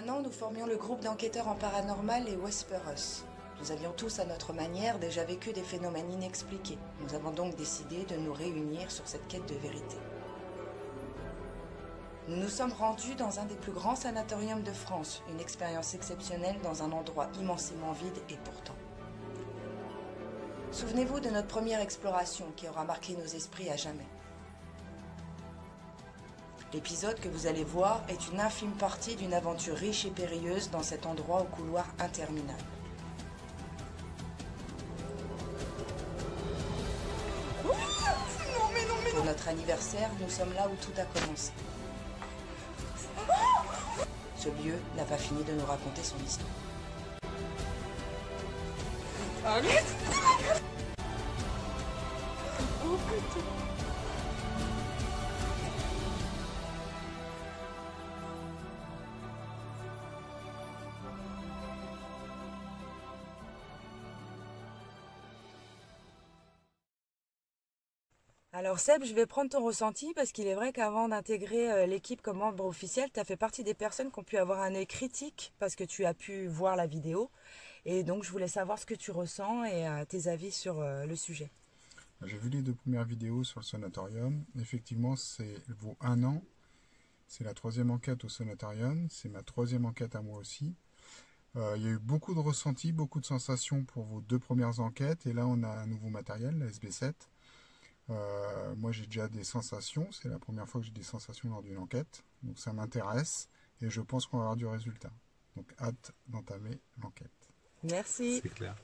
un an, nous formions le groupe d'enquêteurs en paranormal les Whisperers. Nous avions tous à notre manière déjà vécu des phénomènes inexpliqués. Nous avons donc décidé de nous réunir sur cette quête de vérité. Nous nous sommes rendus dans un des plus grands sanatoriums de France, une expérience exceptionnelle dans un endroit immensément vide et pourtant. Souvenez-vous de notre première exploration qui aura marqué nos esprits à jamais. L'épisode que vous allez voir est une infime partie d'une aventure riche et périlleuse dans cet endroit au couloir interminable. Pour notre anniversaire, nous sommes là où tout a commencé. Ce lieu n'a pas fini de nous raconter son histoire. Oh putain. Alors Seb, je vais prendre ton ressenti parce qu'il est vrai qu'avant d'intégrer l'équipe comme membre officiel, tu as fait partie des personnes qui ont pu avoir un œil critique parce que tu as pu voir la vidéo. Et donc je voulais savoir ce que tu ressens et tes avis sur le sujet. J'ai vu les 2 premières vidéos sur le sanatorium. Effectivement, c'est vaut 1 an. C'est la 3e enquête au sanatorium. C'est ma 3e enquête à moi aussi. Il y a eu beaucoup de ressentis, beaucoup de sensations pour vos 2 premières enquêtes. Et là, on a un nouveau matériel, la SB7. Moi, j'ai déjà des sensations. C'est la première fois que j'ai des sensations lors d'une enquête. Donc, ça m'intéresse. Et je pense qu'on va avoir du résultat. Donc, hâte d'entamer l'enquête. Merci. C'est clair.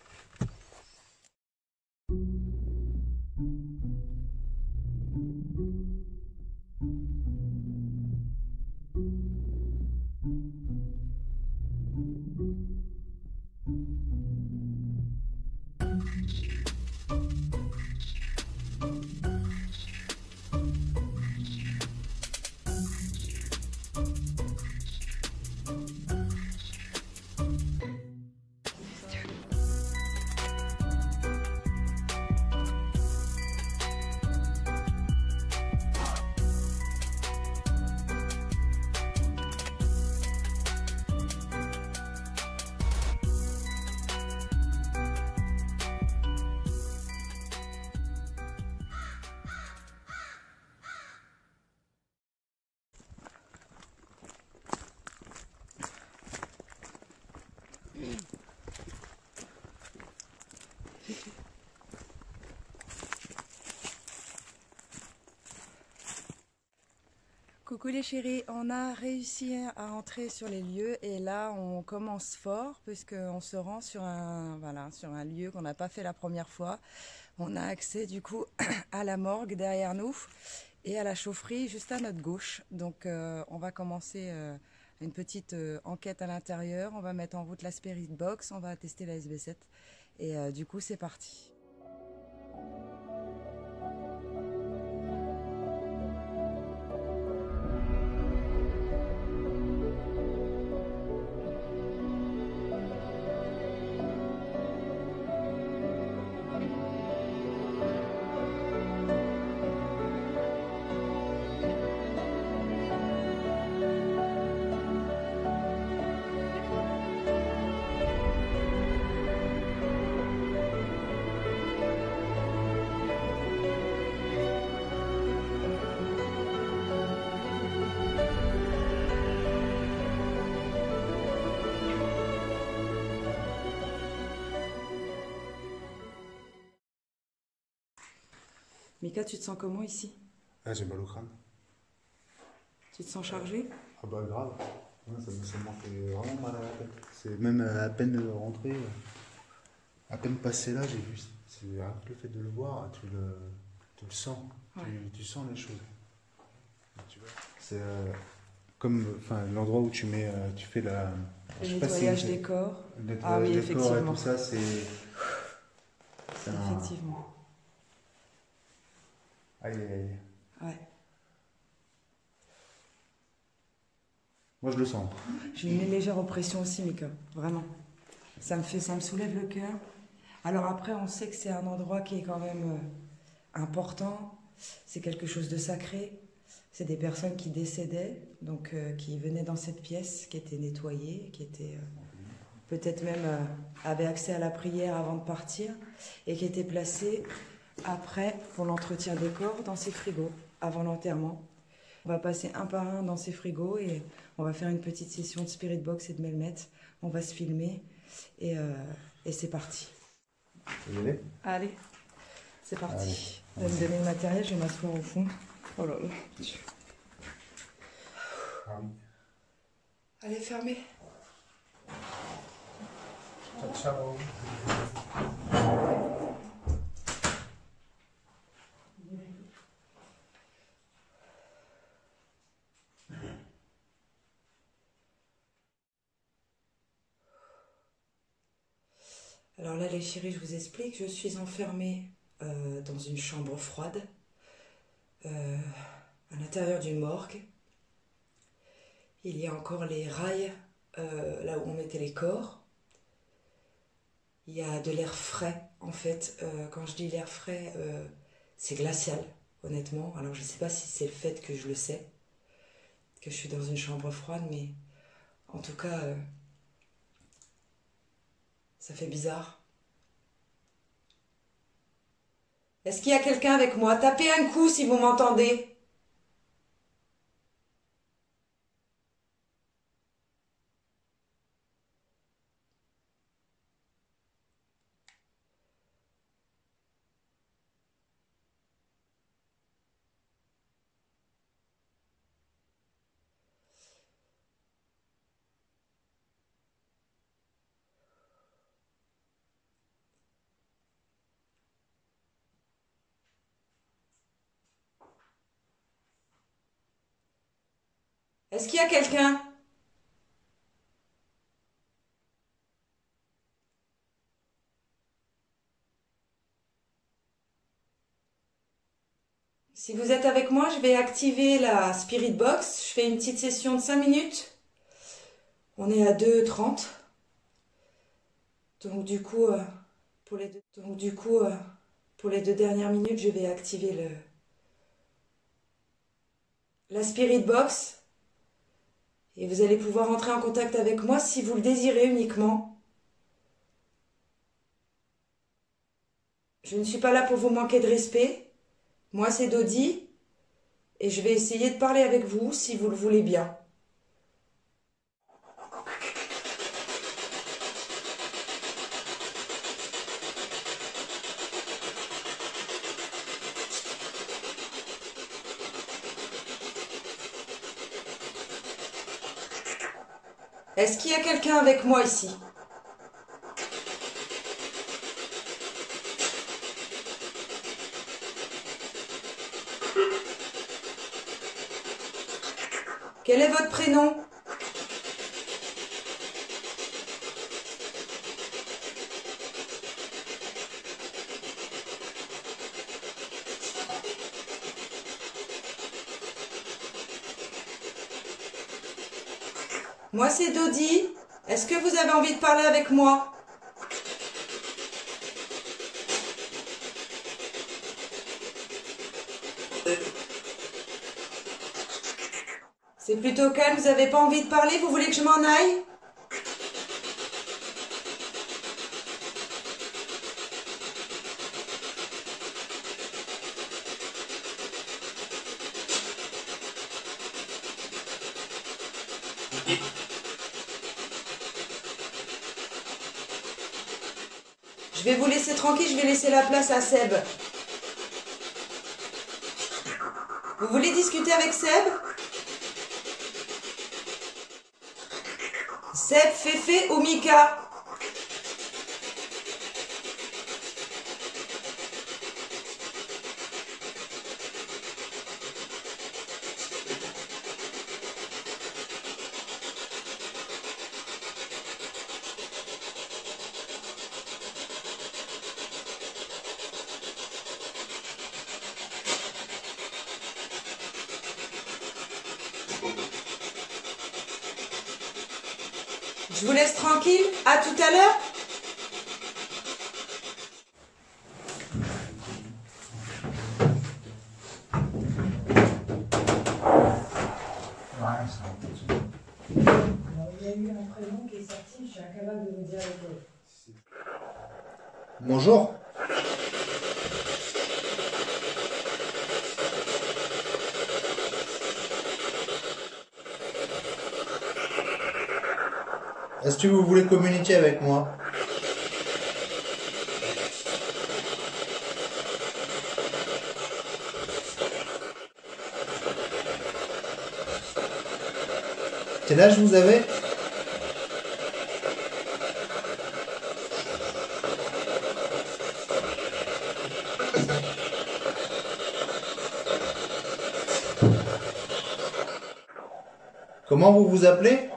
Coucou les chéris, on a réussi à entrer sur les lieux et là on commence fort puisqu'on se rend sur sur un lieu qu'on n'a pas fait la première fois. On a accès du coup à la morgue derrière nous et à la chaufferie juste à notre gauche. Donc on va commencer une petite enquête à l'intérieur, on va mettre en route la Spirit Box, on va tester la SB7 et du coup c'est parti. Mika, tu te sens comment ici? Ah, j'ai mal au crâne. Tu te sens chargé? Ah bah grave. Ouais, ça m'a fait vraiment mal à la tête. C'est même à peine rentré, à peine passé là, j'ai vu. C'est rien que le fait de le voir, tu le sens. Ouais. Tu sens les choses. Tu vois, c'est comme l'endroit où tu fais le nettoyage des corps. Ah oui, effectivement. Corps et tout ça, c'est effectivement. Aïe, aïe, aïe. Ouais. Moi, je le sens. J'ai une légère oppression aussi, Mika. Vraiment. Ça me soulève le cœur. Alors après, on sait que c'est un endroit qui est quand même important. C'est quelque chose de sacré. C'est des personnes qui décédaient, donc qui venaient dans cette pièce, qui était nettoyée, qui était peut-être même avaient accès à la prière avant de partir, et qui étaient placées après pour l'entretien des corps dans ces frigos, avant l'enterrement. On va passer un par un dans ces frigos et on va faire une petite session de spirit box et de melmet. On va se filmer et c'est parti. Vous y allez ? Allez, c'est parti. Je vais me donner le matériel, je vais m'asseoir au fond. Oh là là. Ah oui. Allez, fermez. Ciao, ciao. Alors là, les chéris, je vous explique. Je suis enfermée dans une chambre froide, à l'intérieur d'une morgue. Il y a encore les rails là où on mettait les corps. Il y a de l'air frais, en fait. Quand je dis l'air frais, c'est glacial, honnêtement. Alors je ne sais pas si c'est le fait que je le sais, que je suis dans une chambre froide, mais en tout cas, ça fait bizarre. Est-ce qu'il y a quelqu'un avec moi? Tapez un coup si vous m'entendez. Est-ce qu'il y a quelqu'un? Si vous êtes avec moi, je vais activer la Spirit Box. Je fais une petite session de 5 minutes. On est à 2h30. Donc du coup, pour les deux dernières minutes, je vais activer la Spirit Box. Et vous allez pouvoir entrer en contact avec moi si vous le désirez uniquement. Je ne suis pas là pour vous manquer de respect. Moi, c'est Dodi. Et je vais essayer de parler avec vous si vous le voulez bien. Est-ce qu'il y a quelqu'un avec moi ici? Quel est votre prénom? Moi, c'est Dodi. Est-ce que vous avez envie de parler avec moi? C'est plutôt calme, vous n'avez pas envie de parler? Vous voulez que je m'en aille? Je vais vous laisser tranquille, je vais laisser la place à Seb. Vous voulez discuter avec Seb? Seb, Féfé ou Mika? Je vous laisse tranquille. À tout à l'heure. eu un prénom qui est sorti, je suis incapable de vous dire lequel. Bonjour. Est-ce que vous voulez communiquer avec moi? Quel âge vous avez? Comment vous vous appelez?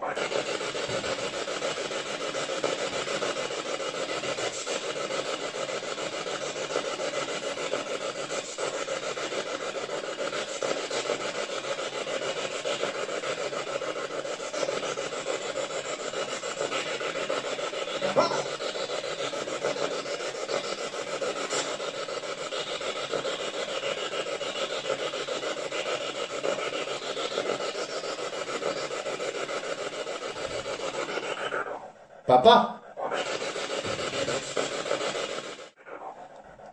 Papa?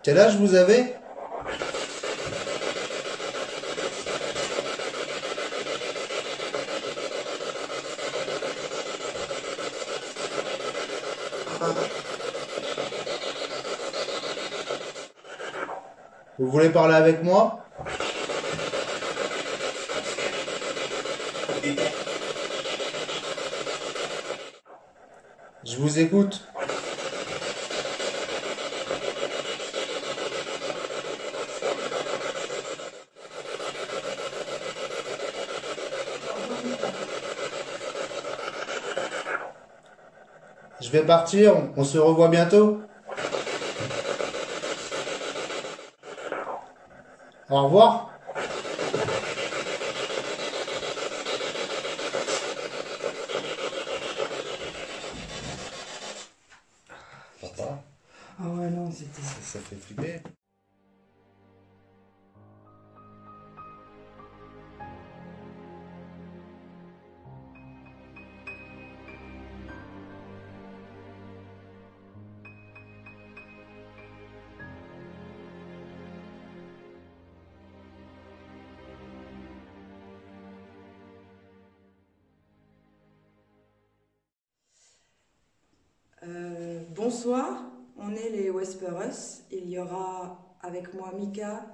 Quel âge vous avez? Vous voulez parler avec moi? Je vous écoute. Je vais partir, on se revoit bientôt. Au revoir. Papa, Ah ouais, non, c'était... ça fait flipper. Bonsoir, on est les Whisperers. Il y aura avec moi Mika,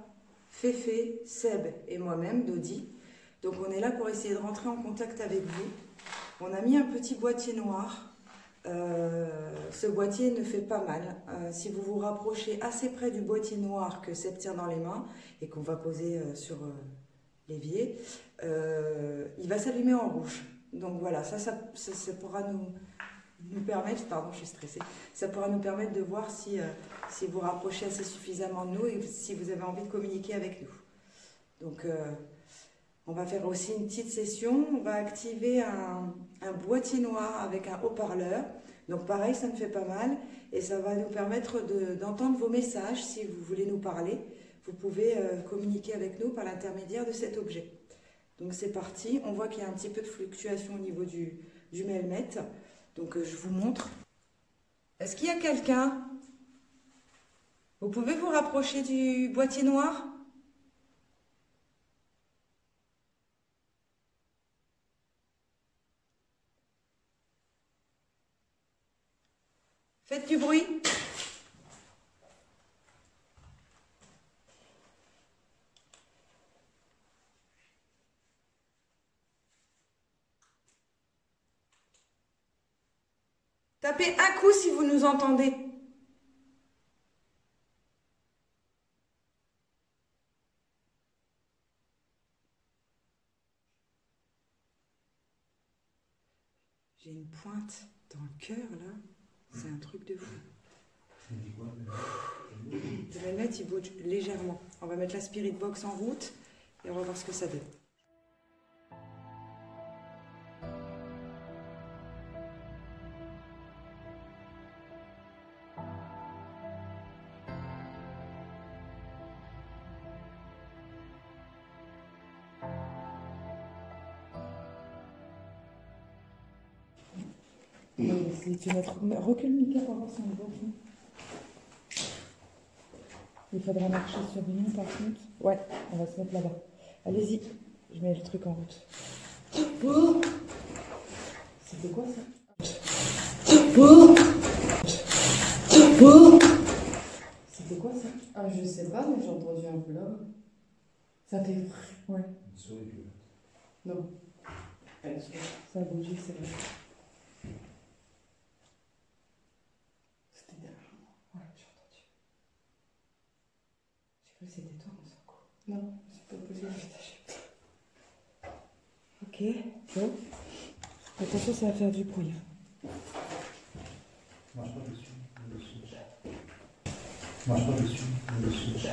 Féfé, Seb et moi-même, Dodi. Donc on est là pour essayer de rentrer en contact avec vous. On a mis un petit boîtier noir. Ce boîtier ne fait pas mal. Si vous vous rapprochez assez près du boîtier noir que Seb tient dans les mains et qu'on va poser sur l'évier, il va s'allumer en rouge. Donc voilà, ça pourra nous permettre, pardon, je suis stressée, ça pourra nous permettre de voir si vous rapprochez assez suffisamment de nous et si vous avez envie de communiquer avec nous. Donc on va faire aussi une petite session, on va activer un boîtier noir avec un haut-parleur. Donc pareil, ça me fait pas mal et ça va nous permettre d'entendre vos messages. Si vous voulez nous parler, vous pouvez communiquer avec nous par l'intermédiaire de cet objet. Donc c'est parti, on voit qu'il y a un petit peu de fluctuation au niveau du melmet. Donc je vous montre. Est-ce qu'il y a quelqu'un? Vous pouvez vous rapprocher du boîtier noir? Faites du bruit. Tapez un coup si vous nous entendez. J'ai une pointe dans le cœur là. C'est un truc de fou. Je vais le mettre, il bouge légèrement. On va mettre la Spirit Box en route et on va voir ce que ça donne. Recule Mika pour voir si on le voit. Il faudra marcher sur lui par contre. Ouais, on va se mettre là-bas. Allez-y, je mets le truc en route. Oh, c'était quoi ça? Oh, oh, c'était quoi ça? Ah, je sais pas, mais j'ai entendu un peu là. Ça fait... Ouais. Une souris violette. Non. Ça a bougé, c'est vrai. C'était derrière moi. Ouais, j'ai entendu. J'ai cru que c'était toi, mon secours. Non, c'est pas possible. Ok, bon. Attention, ça va faire du bruit. Marche pas dessus, dessus. Marche pas dessus, dessus.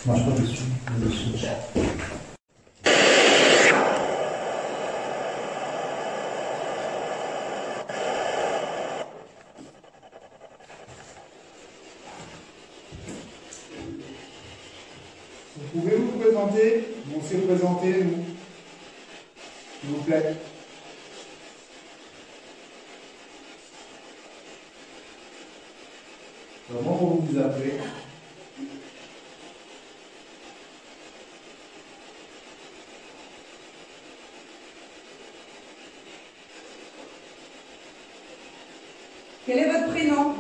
Marche pas dessus, dessus. Vous pouvez vous présenter? On s'est présenté, nous. S'il vous plaît. Comment vous vous appelez? Quel est votre prénom?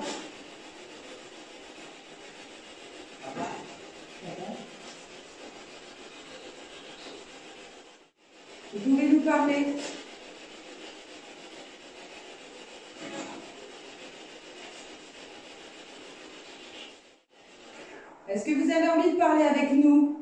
Vous pouvez nous parler? Est-ce que vous avez envie de parler avec nous?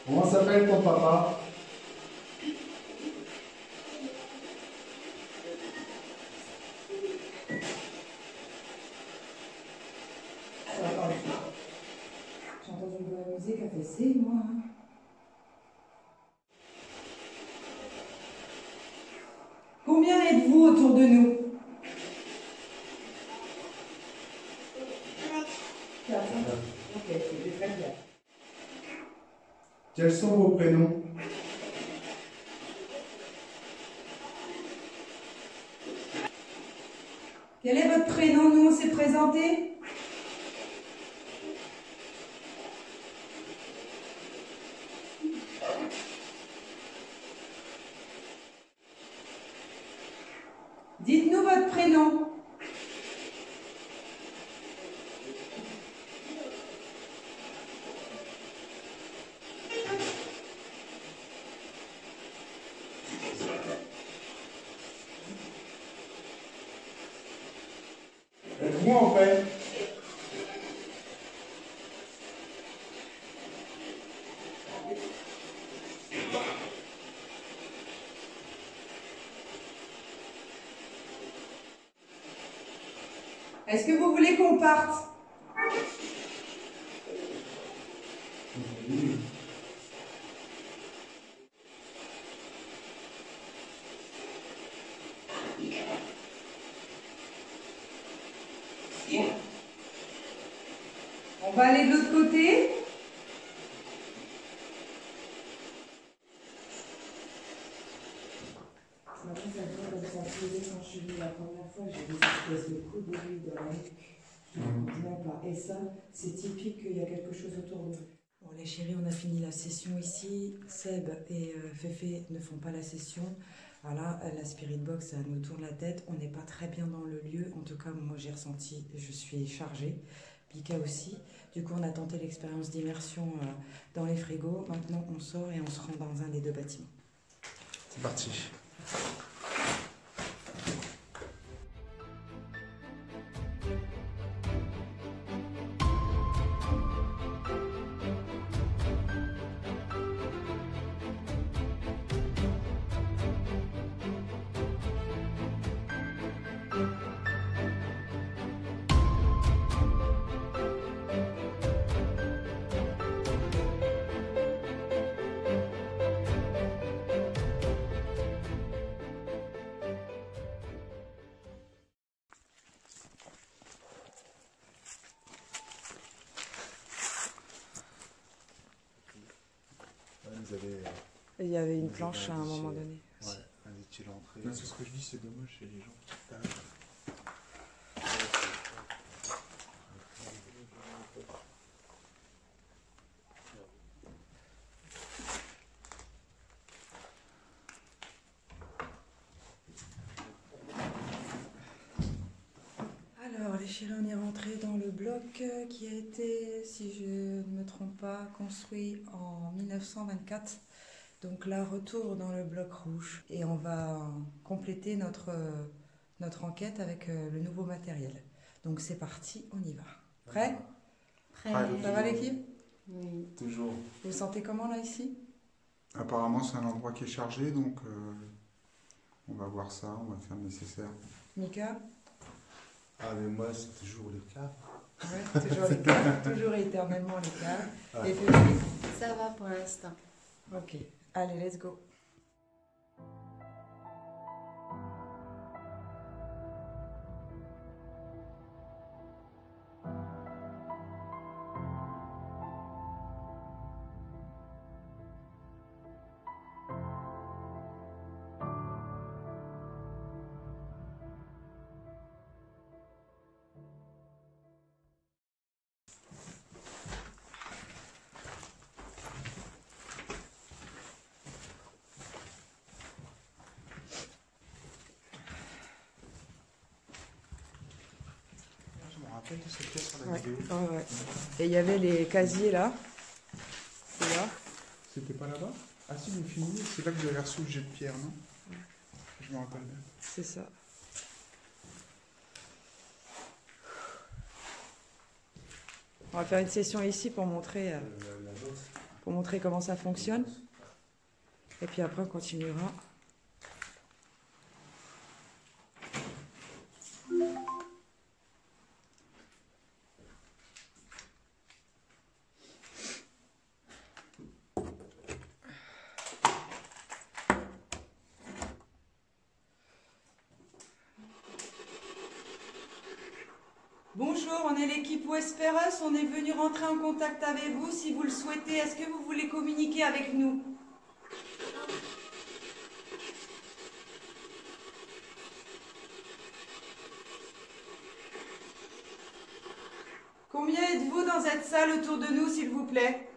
Comment s'appelle ton papa? J'ai entendu de la musique, elle fait c'est moi. Hein. Combien êtes-vous autour de nous? 4. Ok, c'était très bien. Quels sont vos prénoms? Quel est votre prénom? Nous, on s'est présenté. Dites-nous votre prénom. Êtes-vous en paix? Est-ce que vous voulez qu'on parte? On va aller de l'autre côté. Quand je suis venue la première fois, j'ai des espèces de coups de lui dans la nuque. Je ne comprends pas. Et ça, c'est typique qu'il y a quelque chose autour de nous. Bon, les chéris, on a fini la session ici. Seb et Féfé ne font pas la session. Voilà, la Spirit Box, ça nous tourne la tête. On n'est pas très bien dans le lieu. En tout cas, moi, j'ai ressenti, je suis chargée. Pika aussi. Du coup, on a tenté l'expérience d'immersion dans les frigos. Maintenant, on sort et on se rend dans un des deux bâtiments. C'est parti. vous avez. Et il y avait une Vous planche à avez un moment indiqué, donné. Ouais, indiqué l'entrée. C'est ce que je dis, c'est dommage, c'est les gens qui tapent. Alors, les chéris, on est rentré dans le bloc qui a été, si je ne me trompe pas, construit en 1924. Donc là, retour dans le bloc rouge. Et on va compléter notre enquête avec le nouveau matériel. Donc c'est parti, on y va. Prêt? Prêt. Ça va l'équipe? Oui. Toujours. Vous vous sentez comment là ici? Apparemment, c'est un endroit qui est chargé, donc on va voir ça, on va faire le nécessaire. Mika? Ah, mais moi, c'est toujours les caves. Ouais, toujours les caves, toujours et éternellement les caves. Ouais. Et Féline? Ça va pour l'instant. Ok, allez, let's go. Je me rappelle de cette pièce sur la Ouais, vidéo. ouais. Et il y avait les casiers là. C'est là. C'était pas là-bas? Ah si, vous filmez, c'est là que vous avez reçu le jet de pierre, non? Je me rappelle bien. C'est ça. On va faire une session ici pour montrer comment ça fonctionne. Et puis après, on continuera. Bonjour, on est l'équipe Wesperos. On est venu rentrer en contact avec vous si vous le souhaitez. Est-ce que vous voulez communiquer avec nous? Combien êtes-vous dans cette salle autour de nous, s'il vous plaît?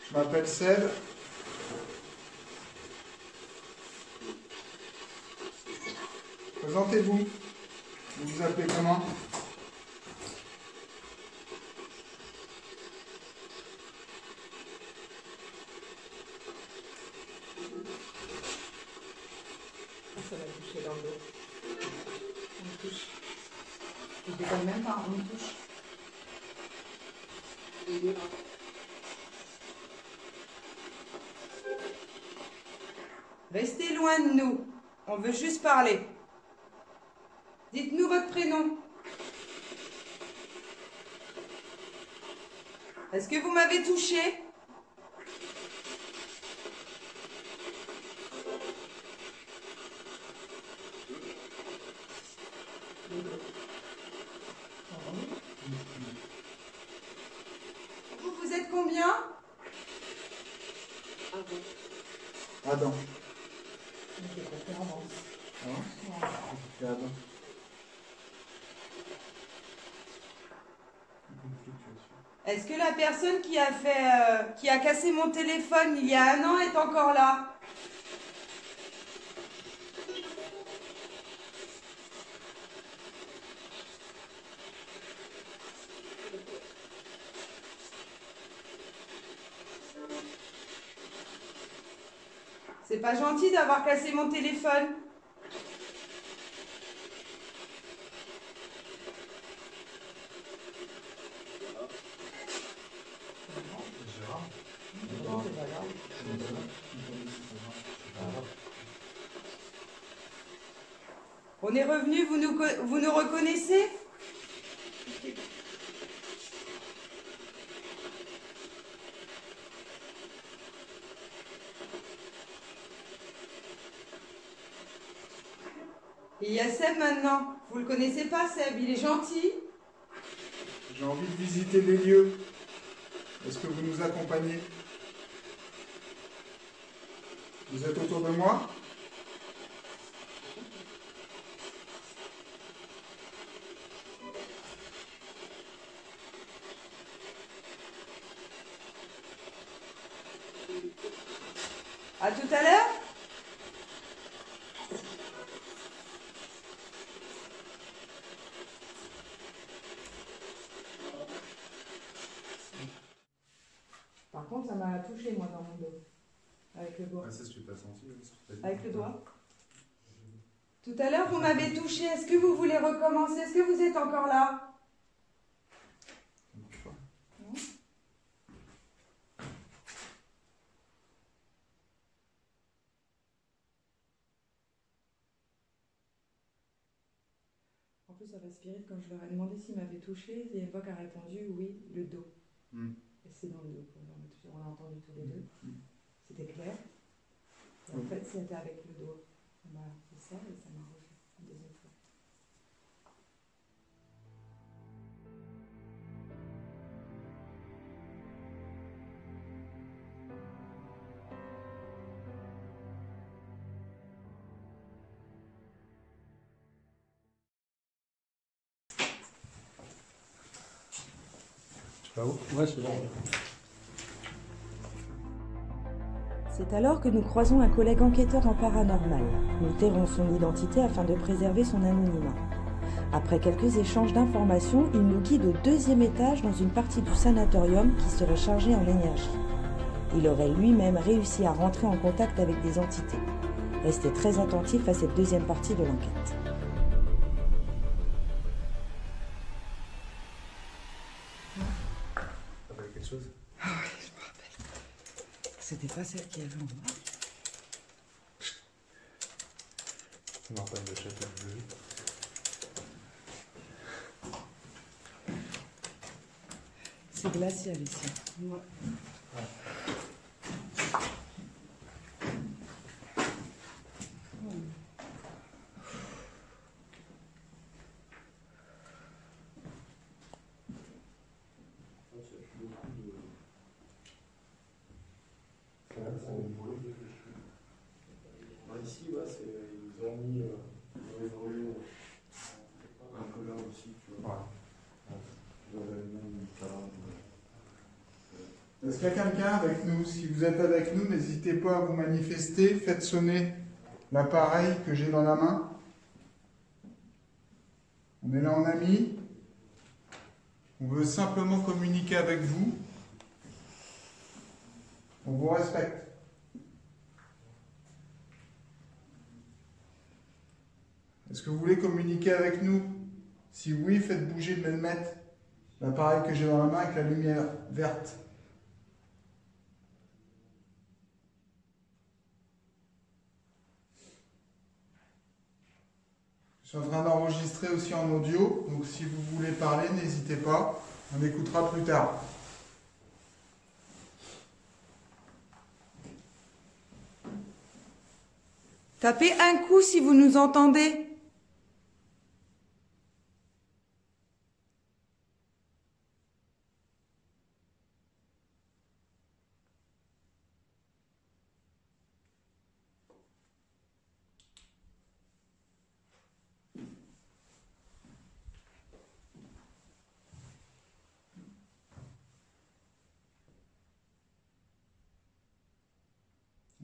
Je m'appelle Seb. Présentez-vous. Vous vous appelez comment? Ça va toucher dans le dos. On touche. Je déconne même pas, on touche. Restez loin de nous. On veut juste parler. Dites-nous votre prénom. Est-ce que vous m'avez touché? Vous êtes combien? Adam. Hein? C'est Adam. Est-ce que la personne qui a cassé mon téléphone il y a 1 an est encore là? C'est pas gentil d'avoir cassé mon téléphone. On est revenu, vous nous reconnaissez? Et il y a Seb maintenant. Vous le connaissez pas, Seb? Il est gentil. J'ai envie de visiter les lieux. Est-ce que vous nous accompagnez? Vous êtes autour de moi? À tout à l'heure. Par contre, ça m'a touché, moi, dans mon dos. Avec le doigt. Ah, ça, je l'ai pas senti. Avec le doigt. Tout à l'heure, vous m'avez touché. Est-ce que vous voulez recommencer? Est-ce que vous êtes encore là? Non. En plus, ça va spirit, quand je leur ai demandé s'ils m'avaient touché, il y a une voix qui a répondu oui, le dos. Et c'est dans le dos. On a entendu tous les deux. C'était clair. Et en fait, c'était avec le doigt. Ça m'a fait ça et ça m'a refait une deuxième fois. Là-haut? Ouais, c'est bon. C'est alors que nous croisons un collègue enquêteur en paranormal. Nous tairons son identité afin de préserver son anonymat. Après quelques échanges d'informations, il nous guide au 2e étage dans une partie du sanatorium qui serait chargée en énergie. Il aurait lui-même réussi à rentrer en contact avec des entités. Restez très attentifs à cette 2e partie de l'enquête. T'as pas quelque chose? Ah oui, je me rappelle. C'était pas celle qui avait en bas. Ça me rappelle le château bleu. C'est glacial ici. Ouais. Ici, ouais, ils ont mis ils ont volé un peu là aussi, tu vois. Est-ce qu'il y a quelqu'un avec nous? Si vous êtes avec nous, n'hésitez pas à vous manifester. Faites sonner l'appareil que j'ai dans la main. On est là en amis. On veut simplement communiquer avec vous. On vous respecte. Est-ce que vous voulez communiquer avec nous? Si oui, faites bouger le mètre l'appareil que j'ai dans la main avec la lumière verte. Je suis en train d'enregistrer aussi en audio, donc si vous voulez parler, n'hésitez pas, on écoutera plus tard. Tapez un coup si vous nous entendez.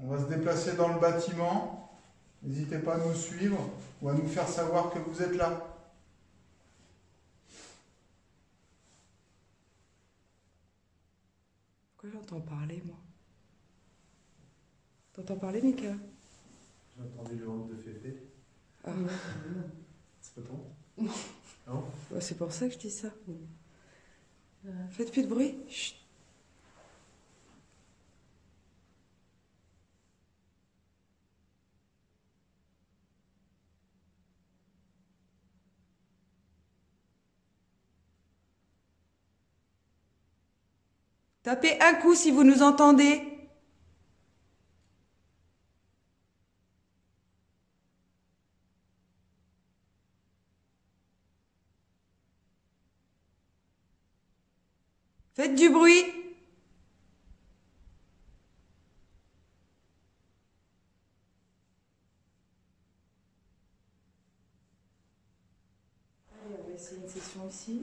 On va se déplacer dans le bâtiment. N'hésitez pas à nous suivre ou à nous faire savoir que vous êtes là. Pourquoi j'entends parler, moi? T'entends parler, Mika? J'ai entendu le honte de Féfé. Ah. C'est pas toi? Non. Bah, c'est pour ça que je dis ça. Faites plus de bruit. Chut. Tapez un coup si vous nous entendez. Faites du bruit. Allez, on va essayer une session ici.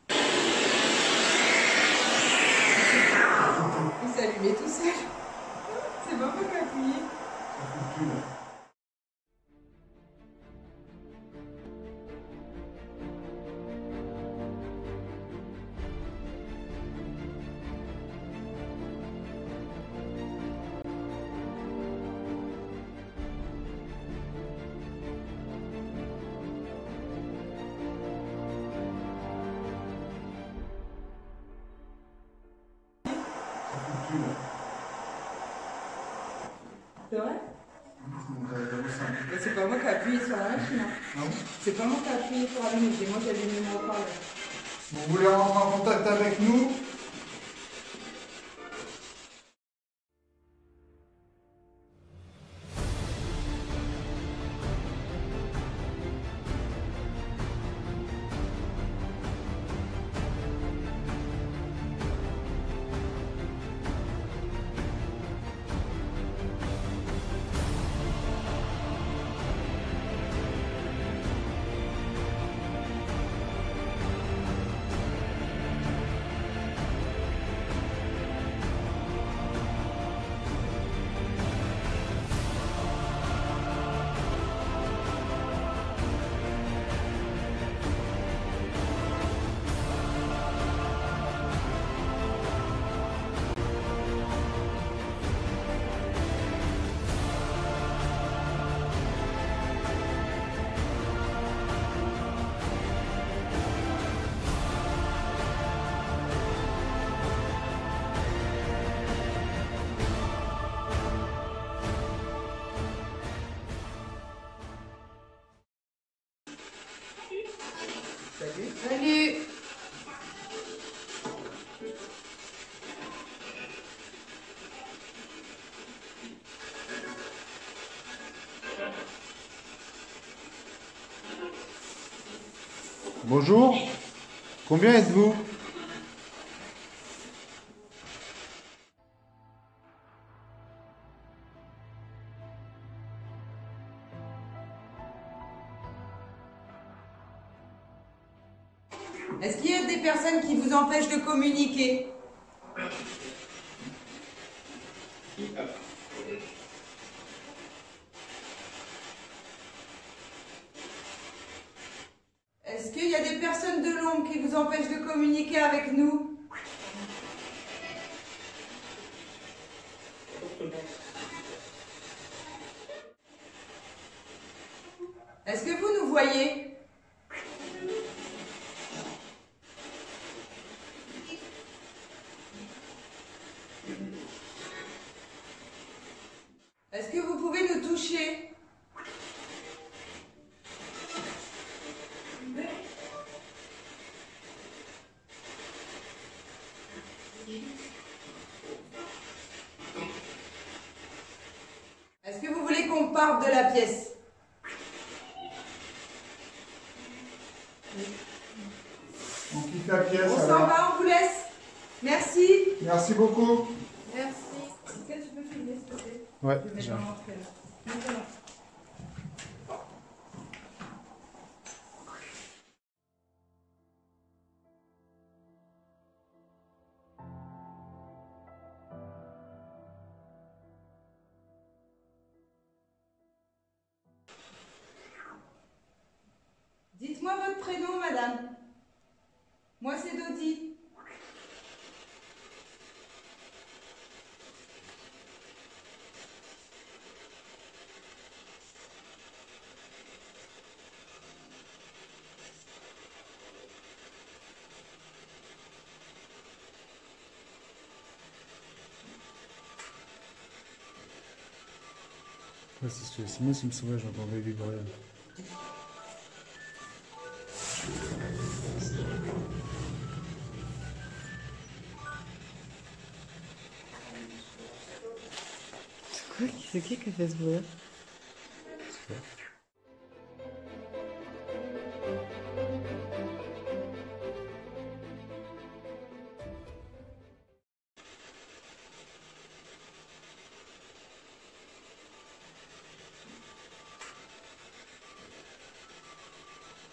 Il s'est allumé tout seul. C'est pas moi qui ai appuyé. C'est vrai? Mais c'est pas moi qui ai appuyé sur la machine. Hein. C'est pas moi qui ai appuyé sur la machine, c'est moi qui ai mis mon haut-parleur. Si vous voulez rentrer en contact avec nous, Salut. Bonjour. Combien êtes-vous? Est-ce qu'il y a des personnes qui vous empêchent de communiquer? Est-ce qu'il y a des personnes de l'ombre qui vous empêchent de communiquer avec nous? Est-ce que vous nous voyez? Est-ce que vous pouvez nous toucher? Est-ce que vous voulez qu'on parte de la pièce? on quitte la pièce. On s'en alors. va, on vous laisse. Merci. Merci beaucoup. Merci. Est-ce que tu peux filmer s'il te plaît? Ouais. Je vais mettre dans l'entrée là. Maintenant. Dites-moi votre prénom, madame. Moi, c'est Dodi. Ouais, c'est moi, ça me semblait, j'entendais vibrer. C'est qui a fait ce bruit?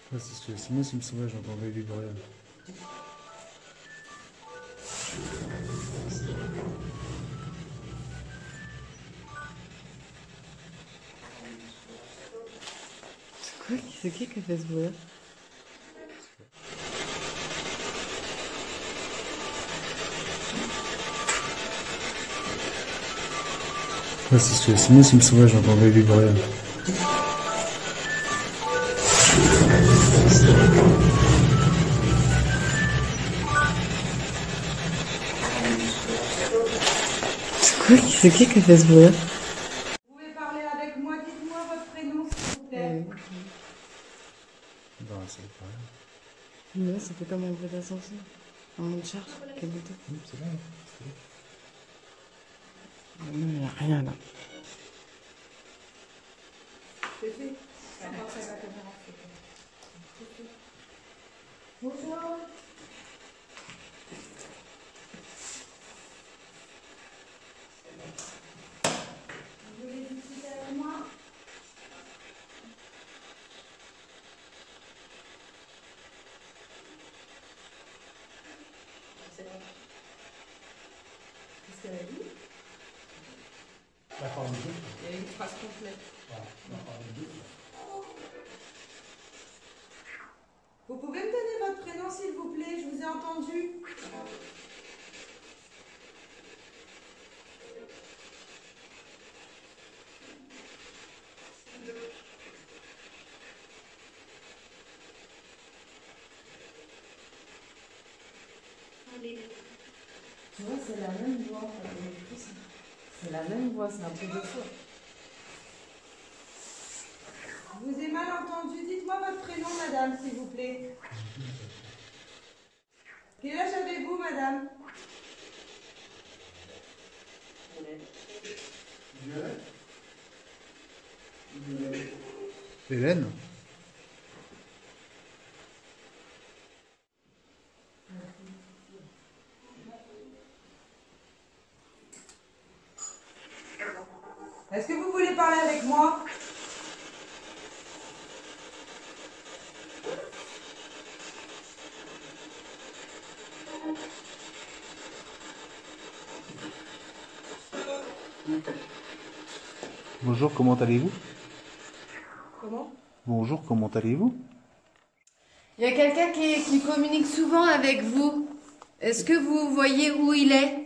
Ouais, c'est ce que Simon, il me semblait, j'entendais vibrer. C'est qui a fait ce bruit-là? Ouais, c'est ce que Simon, il me semblait, j'entendais vibrer. C'est qui a fait ce bruit-là? Vous pouvez parler avec moi, dites-moi votre prénom s'il vous plaît. Bah, ça va pas. Mais ça fait comme un bruit d'ascenseur. Un monde de charge. Quel bouton? C'est là, Non, il n'y a rien là. C'est fait. Bonjour. Vous voulez discuter avec moi? Qu'est-ce qu'elle a dit? La forme du Il y a une phrase complète. Vous pouvez me donner votre prénom s'il vous plaît? Je vous ai entendu. Tu vois, c'est la même voix. C'est la même voix, c'est un truc de fou. Je vous ai mal entendu. Dites-moi votre prénom, madame, s'il vous plaît. Quel âge avez-vous, madame? Hélène? Est-ce que vous voulez parler avec moi? Bonjour, comment allez-vous? Comment? Bonjour, comment allez-vous? Il y a quelqu'un qui communique souvent avec vous. Est-ce que vous voyez où il est?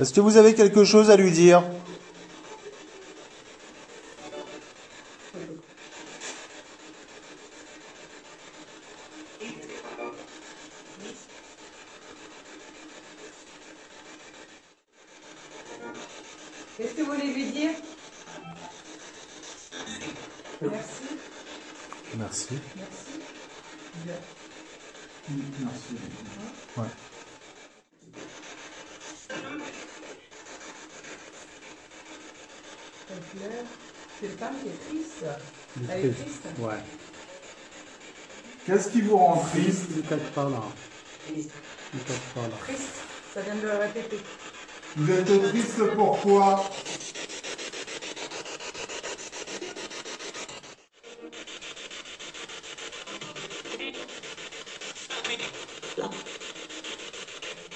Est-ce que vous avez quelque chose à lui dire? Qu'est-ce que vous voulez lui dire? Merci. Merci. Merci. Ouais. Elle pleure. C'est une femme qui est triste. Elle est triste. Ouais. Qu'est-ce qui vous rend triste? Il quelque part là. Il quelque part là. Triste. Ça vient de le répéter. Vous êtes triste pourquoi?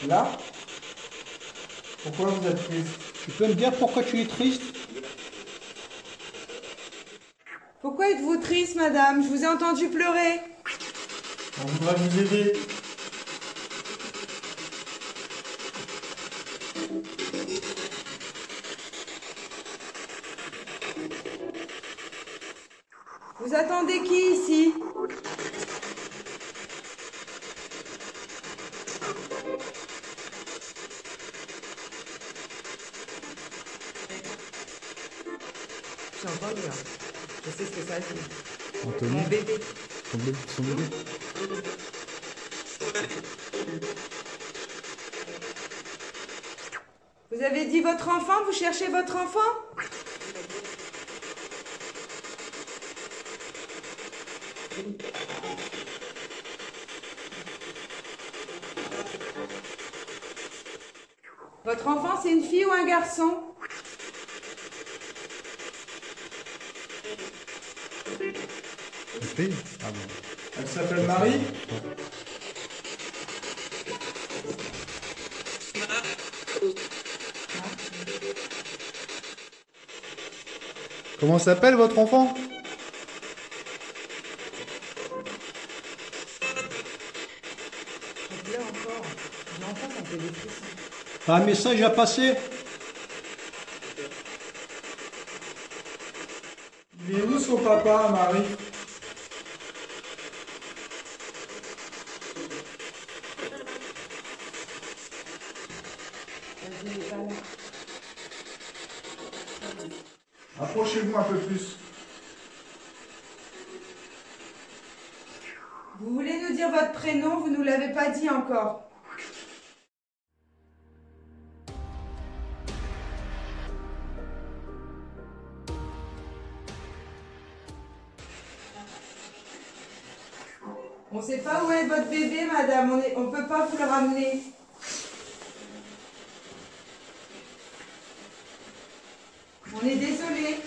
Là? Pourquoi vous êtes triste? Tu peux me dire pourquoi tu es triste? Pourquoi êtes-vous triste, madame? Je vous ai entendu pleurer. On voudrait vous aider. Vous attendez qui ici? J'ai entendu, hein. Je sais ce que ça dit. Anthony, Mon bébé. son bébé. Vous avez dit votre enfant? Vous cherchez votre enfant? Votre enfant, c'est une fille ou un garçon? Une fille? Ah bon. Elle s'appelle Marie. Comment s'appelle votre enfant? Là encore. L'enfant, ça me fait des frissons. Un message à passer? Il est où son papa, Marie? Elle est pas là. Approchez-vous un peu plus. Vous voulez nous dire votre prénom? Vous nous l'avez pas dit encore. On sait pas où est votre bébé, madame. On peut pas vous le ramener. On est désolé.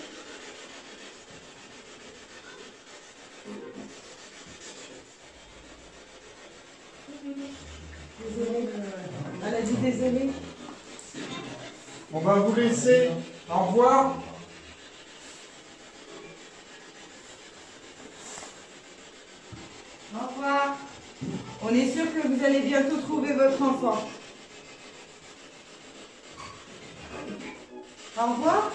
Désolée. Elle a dit désolé. On va vous laisser. Au revoir. Au revoir. On est sûr que vous allez bientôt trouver votre enfant. Au revoir.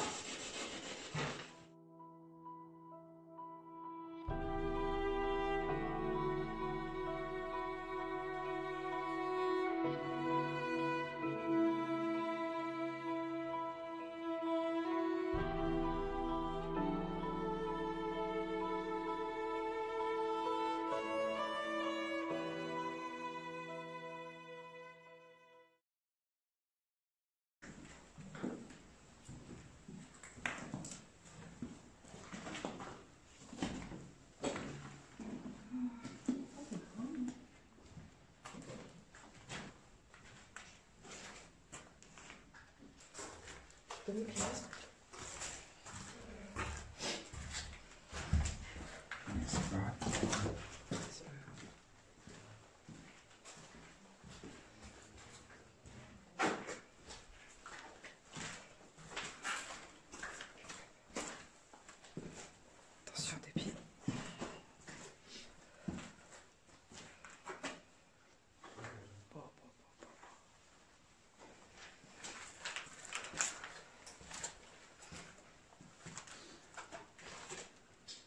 Attention des pieds.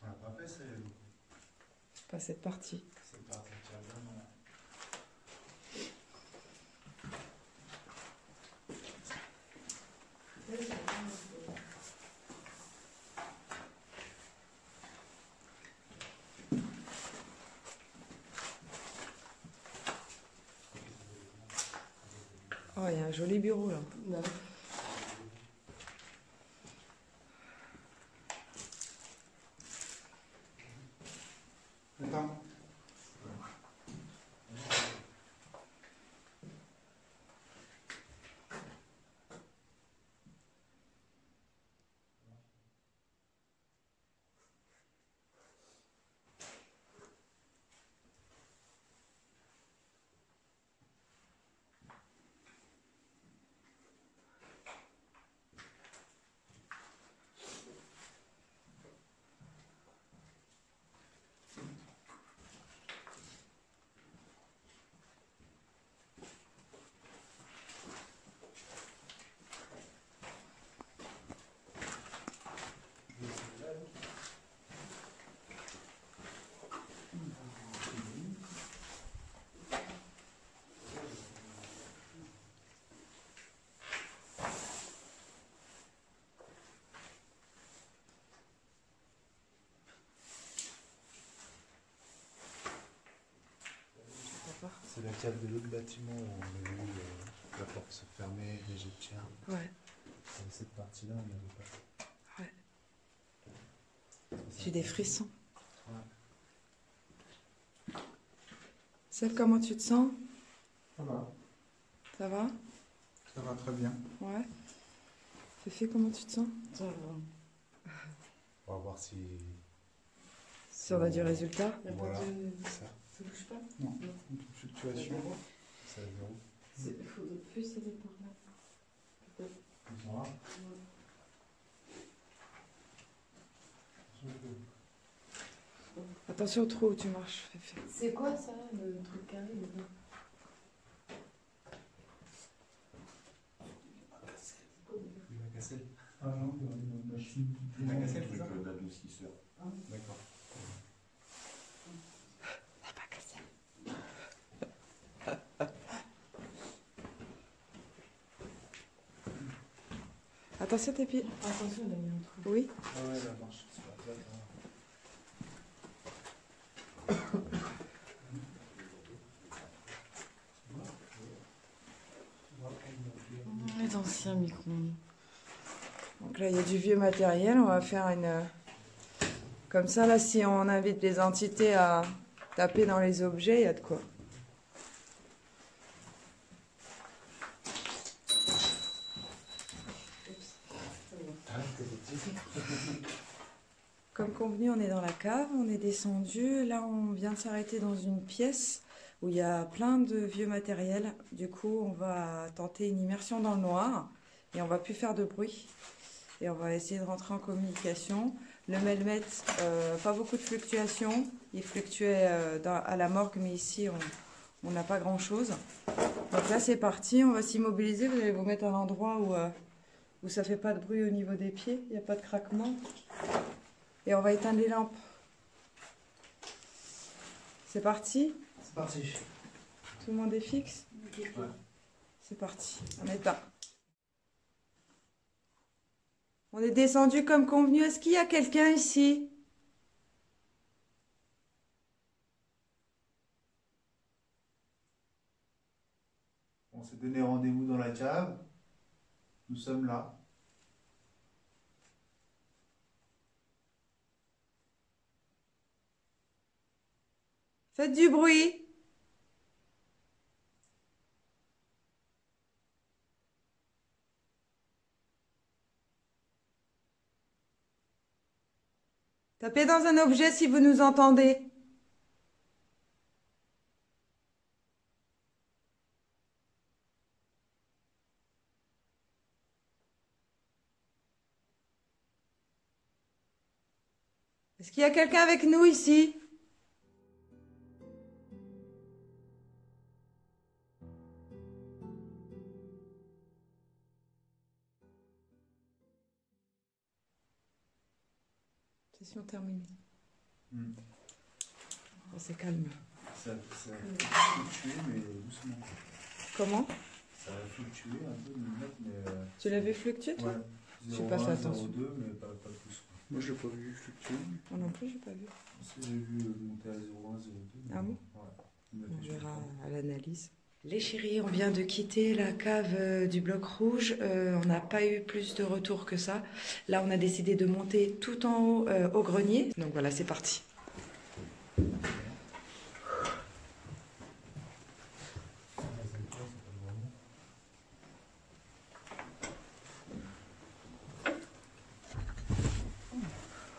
On n'a pas fait ça, Léo. Pas cette partie. C'est pas vraiment. Oh, il y a un joli bureau là. Attends. C'est la cave de l'autre bâtiment où on a vu la porte se fermer, les jets de chair. Ouais. Cette partie-là, on n'avait pas. Ouais. J'ai des frissons. Ouais. Seb, comment tu te sens? Ça va. Ça va? Ça va très bien. Ouais. Féfé, comment tu te sens? Ça va. On va voir si. Si on a du résultat? Voilà, ça. Ça bouge pas? Non, une petite fluctuation. Ça va zéro. Il faudrait plus aller par là. Peut-être. Ça va. Attention au trou où tu marches, Féfé. C'est quoi ça, le truc carré là-bas? Il va casser. Ah non, il y a une machine qui Il a cassé le truc truc. d'adoucisseur. D'accord. Attention tes pieds. Attention, il a mis un truc. Oui. Ah ouais, la marche, c'est pas plate. Hein. Les anciens micros. Donc là, il y a du vieux matériel. On va faire une... Comme ça, là, si on invite les entités à taper dans les objets, il y a de quoi. Comme convenu, on est dans la cave, on est descendu. Là, on vient de s'arrêter dans une pièce où il y a plein de vieux matériel. Du coup, on va tenter une immersion dans le noir et on va plus faire de bruit. Et on va essayer de rentrer en communication. Le Melmet, pas beaucoup de fluctuations. Il fluctuait à la morgue, mais ici, on n'a pas grand-chose. Donc là, c'est parti. On va s'immobiliser. Vous allez vous mettre à l'endroit où ça fait pas de bruit au niveau des pieds. Il n'y a pas de craquement. Et on va éteindre les lampes. C'est parti? C'est parti. Tout le monde est fixe? Ouais. C'est parti. On éteint. On est descendu comme convenu. Est-ce qu'il y a quelqu'un ici? On s'est donné rendez-vous dans la cave. Nous sommes là. Faites du bruit. Tapez dans un objet si vous nous entendez. Est-ce qu'il y a quelqu'un avec nous ici? Session terminée. Oh, c'est calme. Ça a fluctué, mais doucement. Comment? Ça a fluctué un peu, mais. Tu l'avais fluctué, toi? Ouais. J'ai pas fait attention. 0,2, mais pas plus. Moi, je l'ai pas vu fluctuer. Moi non plus, j'ai pas vu. J'ai vu monter à 0,1, 0,2. Ah bon? Ouais. On verra à l'analyse. Les chéris, on vient de quitter la cave du bloc rouge. On n'a pas eu plus de retours que ça. Là, on a décidé de monter tout en haut au grenier. Donc voilà, c'est parti.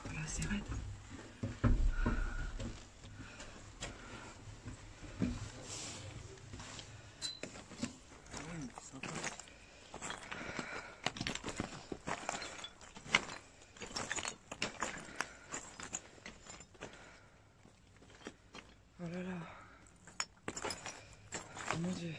Voilà, c'est raide. Oh là là. Oh mon Dieu.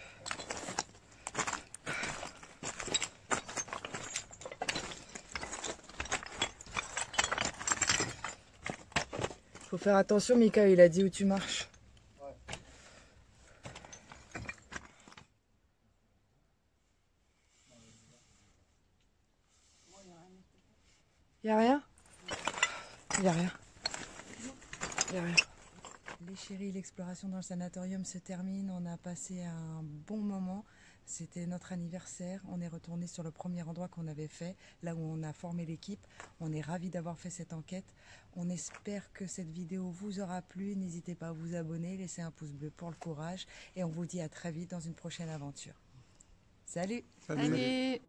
Faut faire attention, Mika, il a dit où tu marches. Y a rien? Y a rien. Y a rien. Les chéris, l'exploration dans le sanatorium se termine. On a passé un bon moment. C'était notre anniversaire. On est retourné sur le premier endroit qu'on avait fait, là où on a formé l'équipe. On est ravis d'avoir fait cette enquête. On espère que cette vidéo vous aura plu. N'hésitez pas à vous abonner, laisser un pouce bleu pour le courage. Et on vous dit à très vite dans une prochaine aventure. Salut! Salut. Allez.